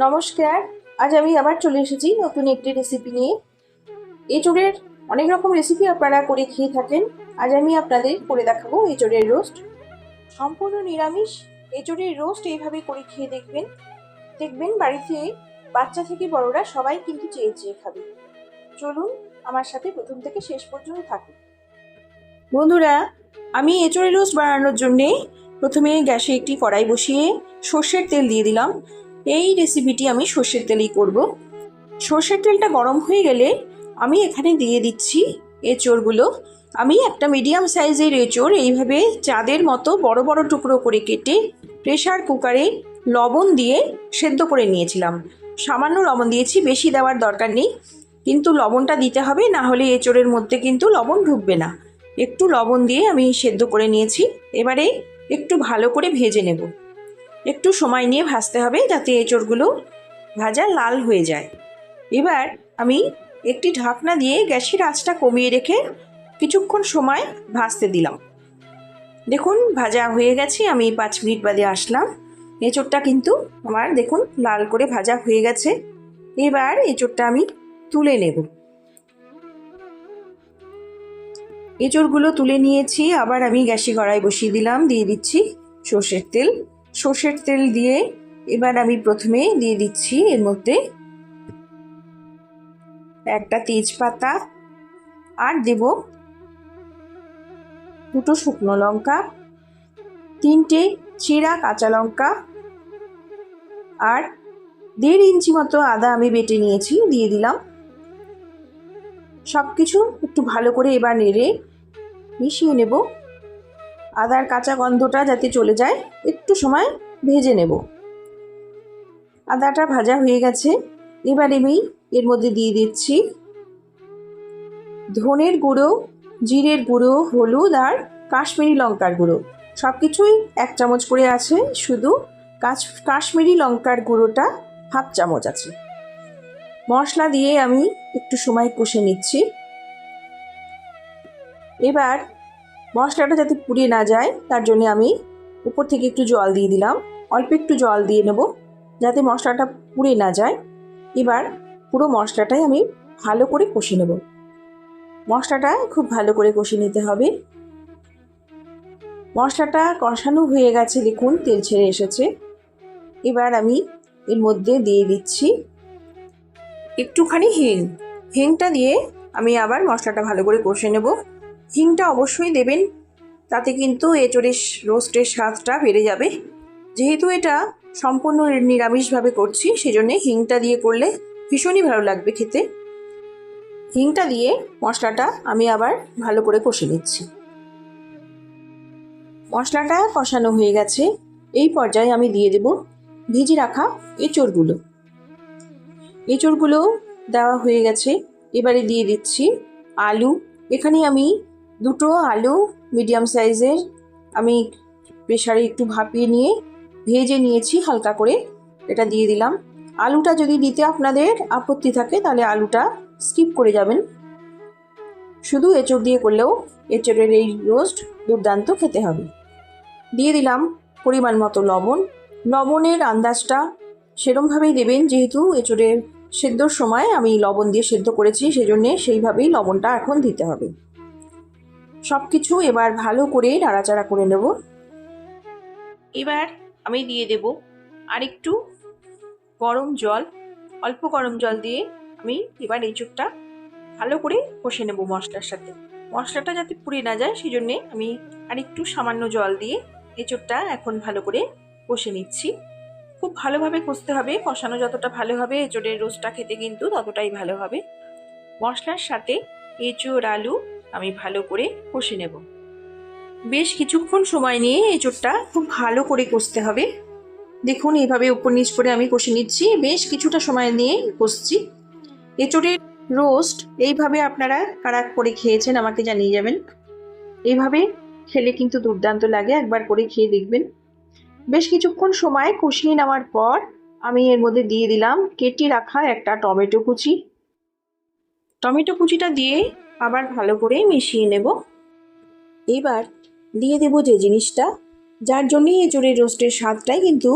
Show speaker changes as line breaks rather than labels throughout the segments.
নমস্কার। আজ আমি আবার চলে এসেছি নতুন একটি রেসিপি নিয়ে। এঁচোড়ের অনেক রকম রেসিপি আপনারা করে খেয়ে থাকেন। আজ আমি আপনাদের করে দেখাবো এঁচোড়ের রোস্ট। সম্পূর্ণ নিরামিষ এঁচোড়ের রোস্ট এইভাবে করে খেয়ে দেখবেন। দেখবেন বাড়িতে বাচ্চা থেকে বড়রা সবাই কিন্তু চেয়ে চেয়ে খাবে। চলুন আমার সাথে প্রথম থেকে শেষ পর্যন্ত থাকুন। বন্ধুরা, আমি এঁচোড়ের রোস্ট বানানোর জন্যে প্রথমে গ্যাসে একটি কড়াই বসিয়ে সর্ষের তেল দিয়ে দিলাম। এই রেসিপিটি আমি সর্ষের তেলেই করব। সর্ষের তেলটা গরম হয়ে গেলে আমি এখানে দিয়ে দিচ্ছি এঁচোড়গুলো। আমি একটা মিডিয়াম সাইজের এঁচোড় এইভাবে চাঁদের মতো বড় বড় টুকরো করে কেটে প্রেসার কুকারে লবণ দিয়ে সেদ্ধ করে নিয়েছিলাম। সামান্য লবণ দিয়েছি, বেশি দেওয়ার দরকার নেই, কিন্তু লবণটা দিতে হবে, না হলে এঁচোড়ের মধ্যে কিন্তু লবণ ঢুকবে না। একটু লবণ দিয়ে আমি সেদ্ধ করে নিয়েছি। এবারে একটু ভালো করে ভেজে নেব। একটু সময় নিয়ে ভাজতে হবে যাতে এঁচোড়গুলো ভাজা লাল হয়ে যায়। এবার আমি একটি ঢাকনা দিয়ে গ্যাসের আঁচটা কমিয়ে রেখে কিছুক্ষণ সময় ভাজতে দিলাম। দেখুন ভাজা হয়ে গেছে। আমি 5 মিনিট বাদে আসলাম। এঁচোড়টা কিন্তু আমার দেখুন লাল করে ভাজা হয়ে গেছে। এবার এঁচোড়টা আমি তুলে নেব। এঁচোড়গুলো তুলে নিয়েছি। আবার আমি গ্যাসে কড়াই বসিয়ে দিলাম। দিয়ে দিচ্ছি সর্ষের তেল। সর্ষের তেল দিয়ে এবার আমি প্রথমে দিয়ে দিচ্ছি এর মধ্যে একটা তেজপাতা, আর দেব 2টো শুকনো লঙ্কা, 3টে চেরা কাঁচা লঙ্কা, আর 1.5 ইঞ্চি মতো আদা আমি বেটে নিয়েছি, দিয়ে দিলাম। সব কিছু একটু ভালো করে এবার নেড়ে মিশিয়ে নেব। আদার কাঁচা গন্ধটা যাতে চলে যায় একটু সময় ভেজে নেব। আদাটা ভাজা হয়ে গেছে। এবার আমি এর মধ্যে দিয়ে দিচ্ছি ধনের গুঁড়ো, জিরের গুঁড়ো, হলুদ আর কাশ্মীরি লঙ্কার গুঁড়ো। সব কিছুই 1 চামচ করে আছে, শুধু কাশ্মীরি লঙ্কার গুঁড়োটা 1/2 চামচ আছে। মশলা দিয়ে আমি একটু সময় কষে নিচ্ছি। এবার মশলাটা যাতে পুড়ে না যায় তার জন্য আমি উপর থেকে একটু জল দিয়ে দিলাম। অল্প একটু জল দিয়ে নেব যাতে মশলাটা পুড়ে না যায়। এবার পুরো মশলাটাই আমি ভালো করে কষে নেব। মশলাটা খুব ভালো করে কষে নিতে হবে। মশলাটা কষানো হয়ে গেছে, দেখুন তেল ছেড়ে এসেছে। এবার আমি এর মধ্যে দিয়ে দিচ্ছি একটুখানি হিং। হিংটা দিয়ে আমি আবার মশলাটা ভালো করে কষে নেব। হিংটা অবশ্যই দেবেন, তাতে কিন্তু এঁচোড়ের রোস্টের স্বাদটা বেড়ে যাবে। যেহেতু এটা সম্পূর্ণ নিরামিষভাবে করছি, সেজন্য হিংটা দিয়ে করলে ভীষণই ভালো লাগবে খেতে। হিংটা দিয়ে মশলাটা আমি আবার ভালো করে কষে নিচ্ছি। মশলাটা কষানো হয়ে গেছে। এই পর্যায়ে আমি দিয়ে দেব ভেজে রাখা এঁচোড়গুলো। এঁচোড়গুলো দেওয়া হয়ে গেছে। এবারে দিয়ে দিচ্ছি আলু। এখানে আমি 2টো আলু মিডিয়াম সাইজের আমি প্রেসারে একটু ভাপিয়ে নিয়ে ভেজে নিয়েছি হালকা করে, এটা দিয়ে দিলাম। আলুটা যদি দিতে আপনাদের আপত্তি থাকে তাহলে আলুটা স্কিপ করে যাবেন। শুধু এঁচোড় দিয়ে করলেও এঁচোড়ের এই রোস্ট দুর্দান্ত খেতে হবে। দিয়ে দিলাম পরিমাণ মতো লবণ। লবণের আন্দাজটা সেরমভাবেই দেবেন, যেহেতু এঁচোড়ের সেদ্ধর সময় আমি লবণ দিয়ে সেদ্ধ করেছি, সেজন্যে সেইভাবেই লবণটা এখন দিতে হবে। সব কিছু এবার ভালো করে নাড়াচাড়া করে নেব। এবার আমি দিয়ে দেব আরেকটু গরম জল। অল্প গরম জল দিয়ে আমি এবার এঁচোড়টা ভালো করে কষে নেব মশলার সাথে। মশলাটা যাতে পুড়ে না যায় সেজন্যে আমি আরেকটু সামান্য জল দিয়ে এঁচোড়টা এখন ভালো করে কষে নিচ্ছি। খুব ভালোভাবে কষতে হবে। কষানো যতটা ভালো হবে এঁচোড়ের রোস্টটা খেতে কিন্তু ততটাই ভালো হবে। মশলার সাথে এঁচোড় আলু আমি ভালো করে কষে নেব। বেশ কিছুক্ষণ সময় নিয়ে এঁচোড়টা খুব ভালো করে কষতে হবে। দেখুন এইভাবে উপর নিচ করে আমি কষে নিচ্ছি। বেশ কিছুটা সময় নিয়ে কষছি। এঁচোড়ের রোস্ট এইভাবে আপনারা কারা করে খেয়েছেন আমাকে জানিয়ে যাবেন। এইভাবে খেলে কিন্তু দুর্দান্ত লাগে, একবার করে খেয়ে দেখবেন। বেশ কিছুক্ষণ সময় কষিয়ে নেওয়ার পর আমি এর মধ্যে দিয়ে দিলাম কেটে রাখা একটা টমেটো কুচি। টমেটো কুচিটা দিয়ে আবার ভালো করে মিশিয়ে নেব। এবার দিয়ে দেব যে জিনিসটা যার জন্যই এঁচোড়ের রোস্টের স্বাদটাই কিন্তু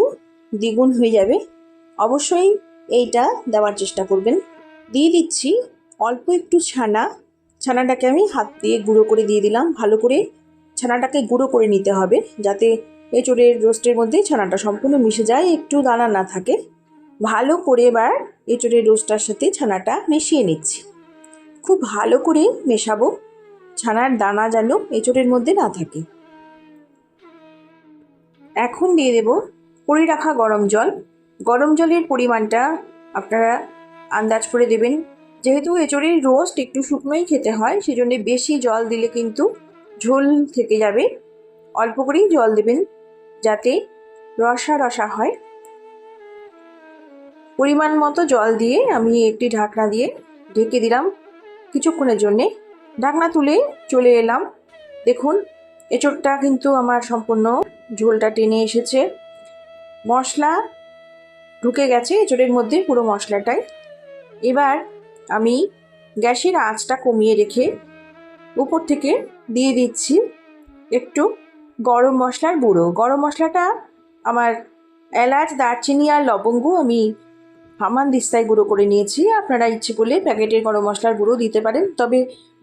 দ্বিগুণ হয়ে যাবে, অবশ্যই এইটা দেওয়ার চেষ্টা করবেন। দিয়ে দিচ্ছি অল্প একটু ছানাটাকে আমি হাত দিয়ে গুঁড়ো করে দিয়ে দিলাম। ভালো করে ছানাটাকে গুঁড়ো করে নিতে হবে, যাতে এঁচোড়ের রোস্টের মধ্যে ছানাটা সম্পূর্ণ মিশে যায়, একটু দানা না থাকে। ভালো করে এবার এঁচোড়ের রোস্টটার সাথে ছানাটা মিশিয়ে নিচ্ছি। খুব ভালো করে মেশাবো, ছানার দানা যেন এঁচোড়ের মধ্যে না থাকে। এখন দিয়ে দেব করে রাখা গরম জল। গরম জলের পরিমাণটা আপনারা আন্দাজ করে দেবেন। যেহেতু এঁচোড়ের রোস্ট একটু শুকনোই খেতে হয়, সেজন্য বেশি জল দিলে কিন্তু ঝোল থেকে যাবে। অল্প করেই জল দেবেন যাতে রসা রসা হয়। পরিমাণ মতো জল দিয়ে আমি একটি ঢাকনা দিয়ে ঢেকে দিলাম কিছুক্ষণের জন্যে। ঢাকনা তুলে চলে এলাম। দেখুন এঁচোড়টা কিন্তু আমার সম্পূর্ণ ঝোলটা টেনে এসেছে, মশলা ঢুকে গেছে এঁচোড়ের মধ্যে পুরো মশলাটাই। এবার আমি গ্যাসের আঁচটা কমিয়ে রেখে উপর থেকে দিয়ে দিচ্ছি একটু গরম মশলার গুঁড়ো। গরম মশলাটা আমার এলাচ, দারচিনি আর লবঙ্গ আমি হামানদিস্তায় গুঁড়ো করে নিয়েছি। আপনারা ইচ্ছে করলে প্যাকেটের গরম মশলার গুঁড়ো দিতে পারেন, তবে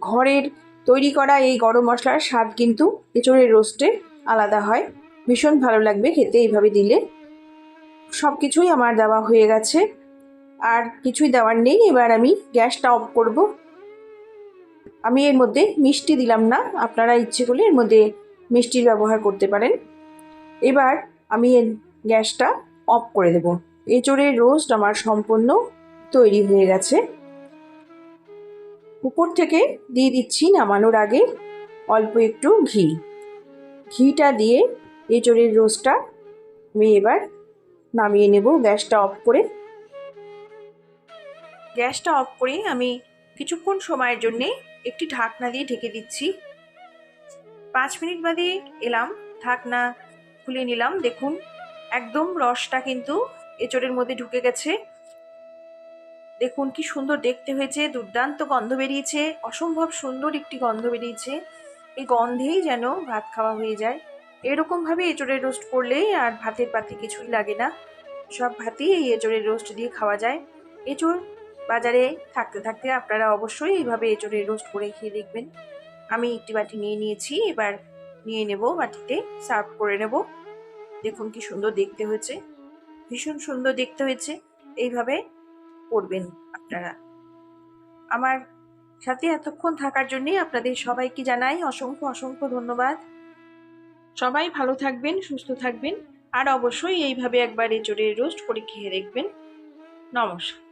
ঘরের তৈরি করা এই গরম মশলার স্বাদ কিন্তু এঁচোড়ের রোস্টে আলাদা হয়, ভীষণ ভালো লাগবে খেতে এইভাবে দিলে। সব কিছুই আমার দেওয়া হয়ে গেছে, আর কিছুই দেওয়ার নেই। এবার আমি গ্যাসটা অফ করব। আমি এর মধ্যে মিষ্টি দিলাম না, আপনারা ইচ্ছে করলে এর মধ্যে মিষ্টির ব্যবহার করতে পারেন। এবার আমি এর গ্যাসটা অফ করে দেব। এঁচোড়ের রোস্ট আমার সম্পূর্ণ তৈরি হয়ে গেছে। উপর থেকে দিয়ে দিচ্ছি নামানোর আগে অল্প একটু ঘিটা দিয়ে এঁচোড়ের রোস্টটা আমি এবার নামিয়ে নেব গ্যাসটা অফ করে। গ্যাসটা অফ করে আমি কিছুক্ষণ সময়ের জন্যে একটি ঢাকনা দিয়ে ঢেকে দিচ্ছি। 5 মিনিট বাদে এলাম, ঢাকনা খুলে নিলাম। দেখুন একদম রসটা কিন্তু এঁচোড়ের মধ্যে ঢুকে গেছে। দেখুন কি সুন্দর দেখতে হয়েছে, দুর্দান্ত গন্ধ বেরিয়েছে, অসম্ভব সুন্দর একটি গন্ধ বেরিয়েছে। এই গন্ধেই যেন ভাত খাওয়া হয়ে যায়। এরকমভাবে এঁচোড়ের রোস্ট করলে আর ভাতের পাতে কিছুই লাগে না, সব ভাতই এই এঁচোড়ের রোস্ট দিয়ে খাওয়া যায়। এঁচোড় বাজারে থাকতে থাকতে আপনারা অবশ্যই এইভাবে এঁচোড়ের রোস্ট করে খেয়ে দেখবেন। আমি একটি বাটি নিয়ে নিয়েছি, এবার নিয়ে নেব বাটিতে, সার্ভ করে নেব। দেখুন কি সুন্দর দেখতে হয়েছে, ভীষণ সুন্দর দেখতে হয়েছে। এইভাবে করবেন আপনারা। আমার সাথে এতক্ষণ থাকার জন্যে আপনাদের সবাইকে জানাই অসংখ্য অসংখ্য ধন্যবাদ। সবাই ভালো থাকবেন, সুস্থ থাকবেন, আর অবশ্যই এইভাবে একবার এঁচোড়ের রোস্ট করে খেয়ে দেখবেন। নমস্কার।